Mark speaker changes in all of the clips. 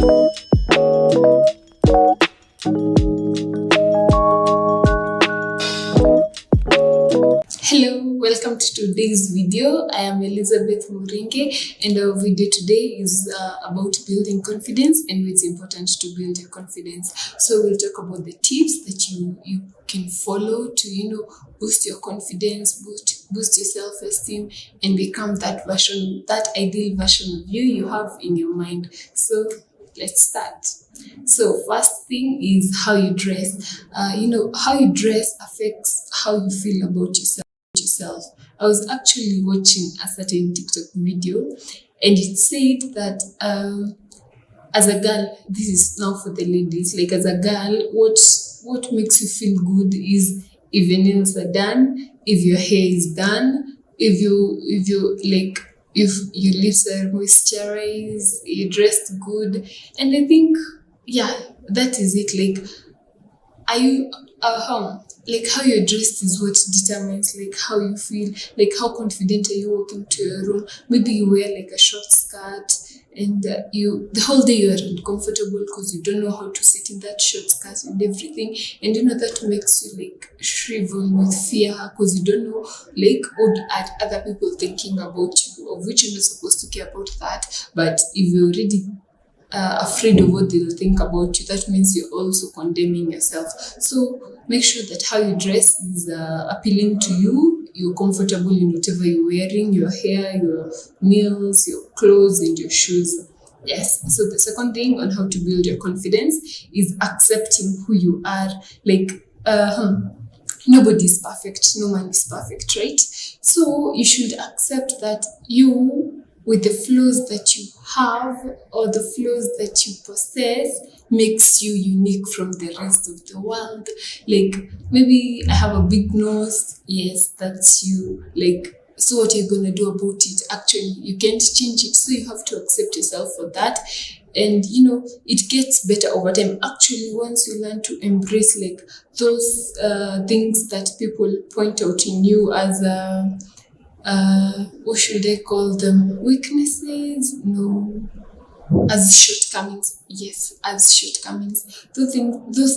Speaker 1: Hello, welcome to today's video. I am Elizabeth Muringi, and our video today is about building confidence and it's important to build your confidence. So we'll talk about the tips that you can follow to boost your confidence, boost your self-esteem, and become that ideal version of you have in your mind. So let's start. So first thing is how you dress. How you dress affects how you feel about yourself. I was actually watching a certain TikTok video, and it said that as a girl, this is now for the ladies, like as a girl, what makes you feel good is if your nails are done, if your hair is done, if your lips are moisturized, you dressed good. And I think, yeah, that is it. Like, are you like how you're dressed is what determines like how you feel, like how confident are you walking to your room. Maybe you wear like a short skirt and the whole day you're uncomfortable because you don't know how to sit in that short skirt and everything, and that makes you like shrivel with fear because you don't know like what are other people thinking about you, of which you're not supposed to care about that. But if you're already afraid of what they'll think about you, that means you're also condemning yourself. So make sure that how you dress is appealing to you, you're comfortable in whatever you're wearing, your hair, your nails, your clothes, and your shoes. Yes. So the second thing on how to build your confidence is accepting who you are. Like, nobody is perfect, no man is perfect, right? So you should accept that you, with the flaws that you have or the flaws that you possess, makes you unique from the rest of the world. Like, maybe I have a big nose. Yes, that's you. Like, so what are you going to do about it? Actually, you can't change it. So you have to accept yourself for that. And, it gets better over time. Actually, once you learn to embrace like those things that people point out in you as what should I call them? Weaknesses? No. As shortcomings. Yes, as shortcomings. Those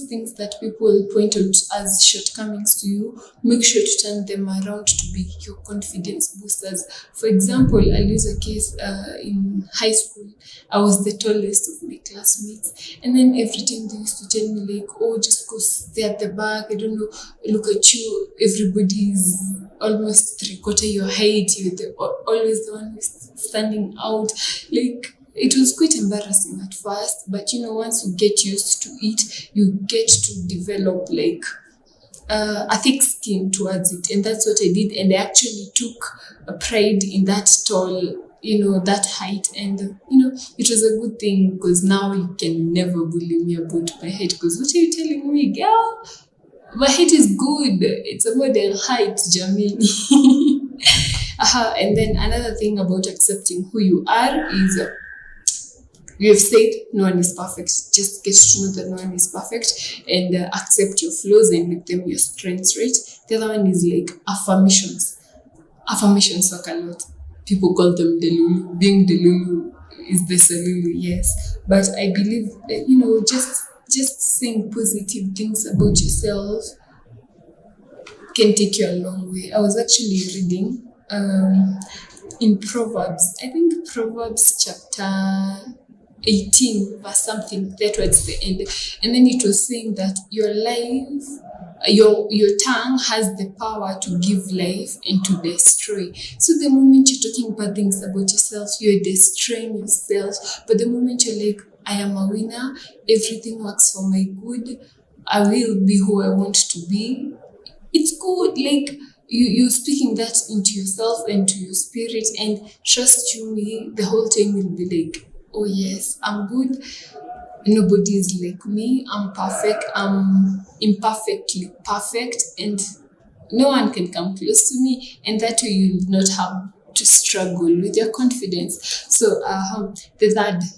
Speaker 1: things that people point out as shortcomings to you, make sure to turn them around to be your confidence boosters. For example, I'll use a case in high school. I was the tallest of my classmates, and then every time they used to tell me like, oh, just go stay at the back, I don't know, look at you, everybody's almost 3/4 your height, you're always the one who's standing out. Like, it was quite embarrassing at first, but once you get used to it, you get to develop like a thick skin towards it. And that's what I did. And I actually took a pride in that tall, that height. And, it was a good thing because now you can never bully me about my height. Because what are you telling me, girl? My height is good. It's a model height, Jamini. And then another thing about accepting who you are is, we have said no one is perfect. Just get to know that no one is perfect and accept your flaws and make them your strengths, right? The other one is like affirmations. Affirmations work a lot. People call them delulu. Being delulu is the salulu, yes. But I believe that, just saying positive things about yourself can take you a long way. I was actually reading in Proverbs. I think Proverbs chapter 18 verse something there towards the end, and then it was saying that your life, your tongue has the power to give life and to destroy. So the moment you're talking bad things about yourself, you're destroying yourself. But the moment you're like, I am a winner, everything works for my good, I will be who I want to be, it's good. Like, you're speaking that into yourself and to your spirit, and trust you me, the whole time will be like, oh yes, I'm good. Nobody is like me. I'm perfect. I'm imperfectly perfect, and no one can come close to me. And that way, you will not have to struggle with your confidence. So, the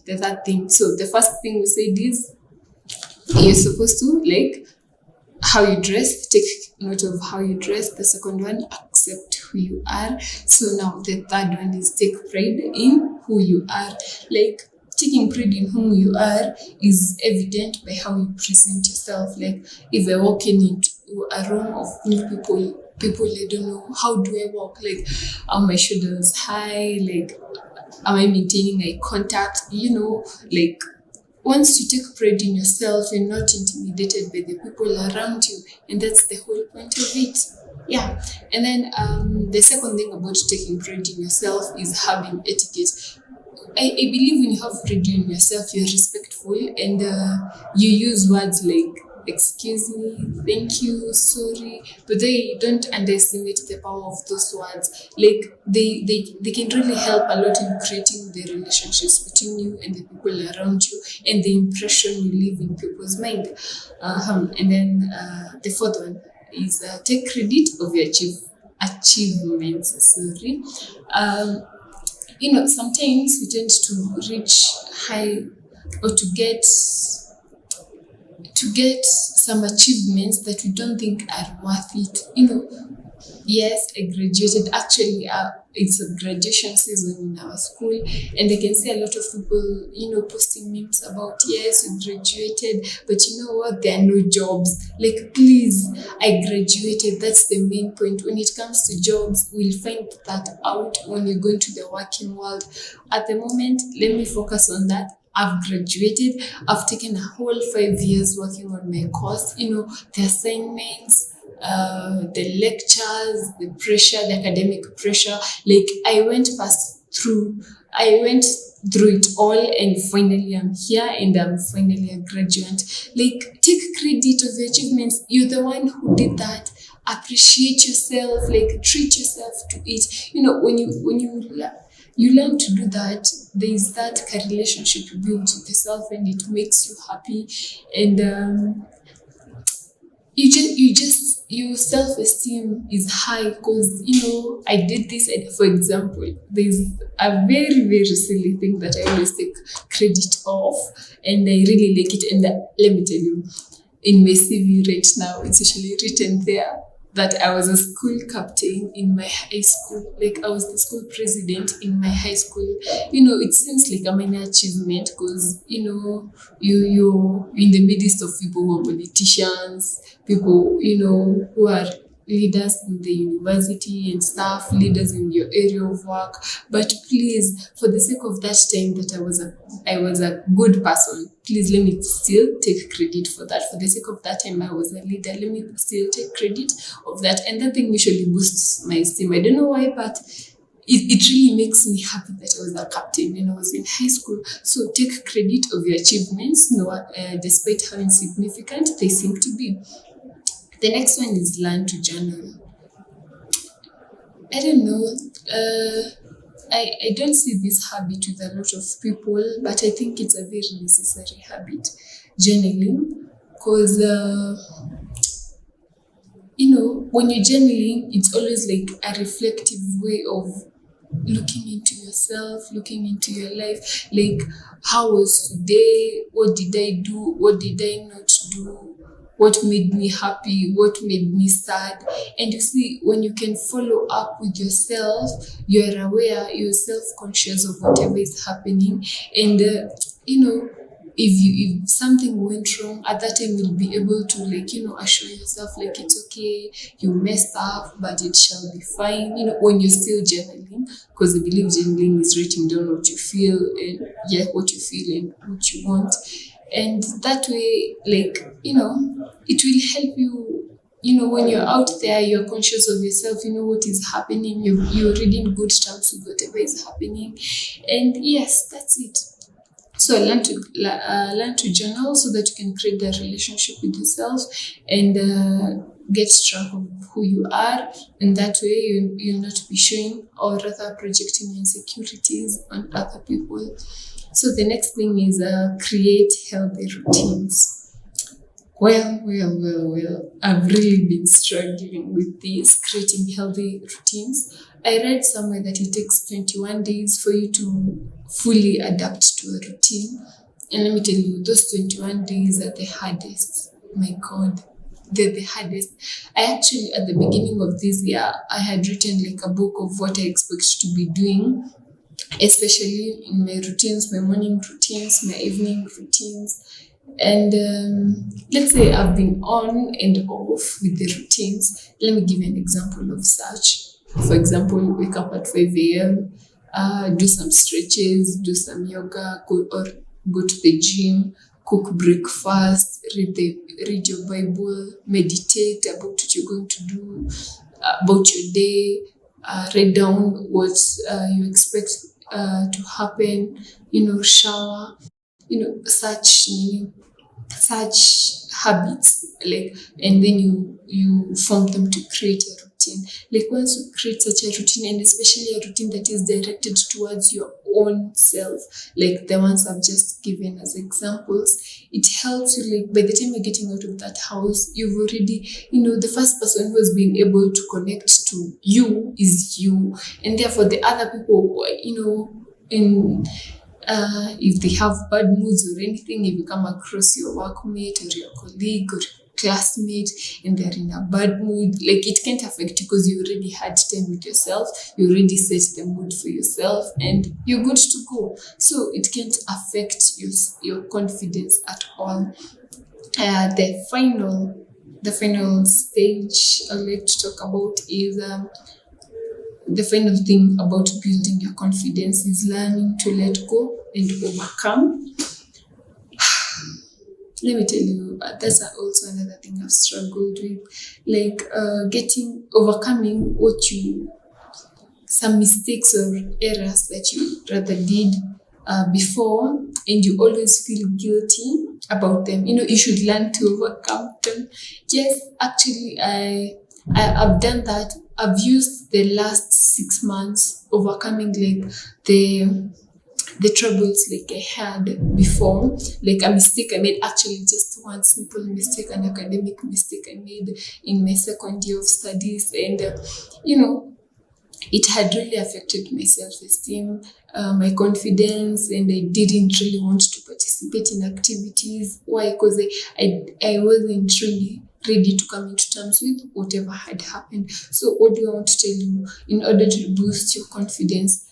Speaker 1: third thing. So, the first thing we said is you're supposed to like how you dress. Take note of how you dress. The second one, accept who you are. So now the third one is take pride in who you are. Like, taking pride in whom you are is evident by how you present yourself. Like if I walk into a room of new people I don't know, how do I walk? Like are my shoulders high? Like am I maintaining eye contact? Like once you take pride in yourself, you're not intimidated by the people around you, and that's the whole point of it. Yeah. And then the second thing about taking pride in yourself is having etiquette. I believe when you have pride in yourself, you're respectful, and you use words like excuse me, thank you, sorry, but they don't underestimate the power of those words. Like they can really help a lot in creating the relationships between you and the people around you, and the impression you leave in people's mind. And then the fourth one is take credit of your achievements. Sorry. Sometimes we tend to reach high or to get some achievements that we don't think are worth it. Yes, I graduated. Actually, it's a graduation season in our school, and I can see a lot of people, posting memes about, yes, we graduated, but you know what? There are no jobs. Like, please, I graduated. That's the main point. When it comes to jobs, we'll find that out when we go into the working world. At the moment, let me focus on that. I've graduated. I've taken a whole 5 years working on my course. The assignments, the lectures, the pressure, the academic pressure. Like I went through it all, and finally I'm here, and I'm finally a graduate. Like take credit of your achievements. You're the one who did that. Appreciate yourself. Like treat yourself to it. When you learn to do that, there is that relationship you build with yourself, and it makes you happy, and your self-esteem is high because I did this. And for example, there's a very very silly thing that I always take credit of, and I really like it. And let me tell you, in my CV right now, it's usually written there that I was a school captain in my high school. Like I was the school president in my high school. It seems like a minor achievement because you're in the midst of people who are politicians, people who are leaders in the university and stuff, leaders in your area of work. But please, for the sake of that time that I was a good person, please let me still take credit for that. For the sake of that time I was a leader, let me still take credit of that. And that thing usually boosts my esteem. I don't know why, but it really makes me happy that I was a captain when I was in high school. So take credit of your achievements, despite how insignificant they seem to be. The next one is learn to journal. I don't know. I don't see this habit with a lot of people, but I think it's a very necessary habit, journaling, because when you're journaling, it's always like a reflective way of looking into yourself, looking into your life. Like, how was today? What did I do? What did I not do? What made me happy? What made me sad? And you see, when you can follow up with yourself, you're aware, you're self-conscious of whatever is happening. And, if something went wrong, at that time you'll be able to assure yourself like it's okay, you messed up, but it shall be fine, when you're still journaling, because I believe journaling is writing down what you feel, and what you feel and what you want. And that way, it will help you, when you're out there, you're conscious of yourself, what is happening, you're reading good terms with whatever is happening. And yes, that's it. So learn to journal so that you can create that relationship with yourself and get track of who you are. And that way you'll not be showing or rather projecting insecurities on other people. So the next thing is create healthy routines. Well, I've really been struggling with this, creating healthy routines. I read somewhere that it takes 21 days for you to fully adapt to a routine. And let me tell you, those 21 days are the hardest. My God, they're the hardest. I actually, at the beginning of this year, I had written like a book of what I expect to be doing especially in my routines, my morning routines, my evening routines. And let's say I've been on and off with the routines. Let me give you an example of such. For example, wake up at 5 a.m., do some stretches, do some yoga, or go to the gym, cook breakfast, read your Bible, meditate about what you're going to do, about your day, write down what you expect to happen, shower, such habits, like, and then you form them to create a routine. Like once you create such a routine, and especially a routine that is directed towards your own self, like the ones I've just given as examples, it helps you, like by the time you're getting out of that house, you've already, the first person who has been able to connect to you is you. And therefore the other people, in if they have bad moods or anything, if you come across your workmate or your colleague or classmate and they're in a bad mood, like it can't affect you because you already had time with yourself, you already set the mood for yourself, and you're good to go. So it can't affect your confidence at all. The final stage I'd like to talk about is the final thing about building your confidence is learning to let go and overcome. Let me tell you, that's also another thing I've struggled with, like overcoming some mistakes or errors that you rather did before, and you always feel guilty about them. You should learn to overcome them. Yes, actually, I've done that. I've used the last 6 months overcoming like the troubles like I had before, like a mistake I made, actually just one simple mistake, an academic mistake I made in my second year of studies, and it had really affected my self-esteem, my confidence, and I didn't really want to participate in activities. Why? Because I wasn't really ready to come into terms with whatever had happened. So what do I want to tell you? In order to boost your confidence,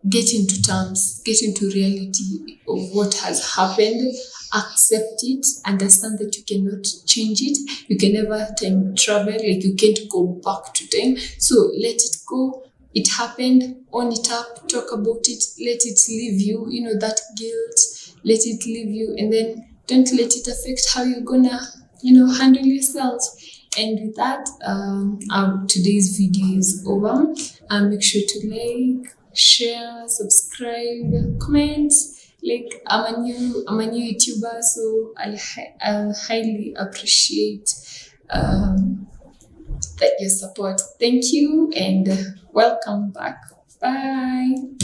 Speaker 1: get into terms, get into reality of what has happened, accept it, understand that you cannot change it, you can never time travel, like you can't go back to time. So let it go. It happened, own it up, talk about it, let it leave you, that guilt, let it leave you, and then don't let it affect how you're gonna, handle yourself. And with that, today's video is over. Make sure to like, share, subscribe, comment. Like I'm a new YouTuber, so I'll highly appreciate that your support. Thank you and welcome back. Bye.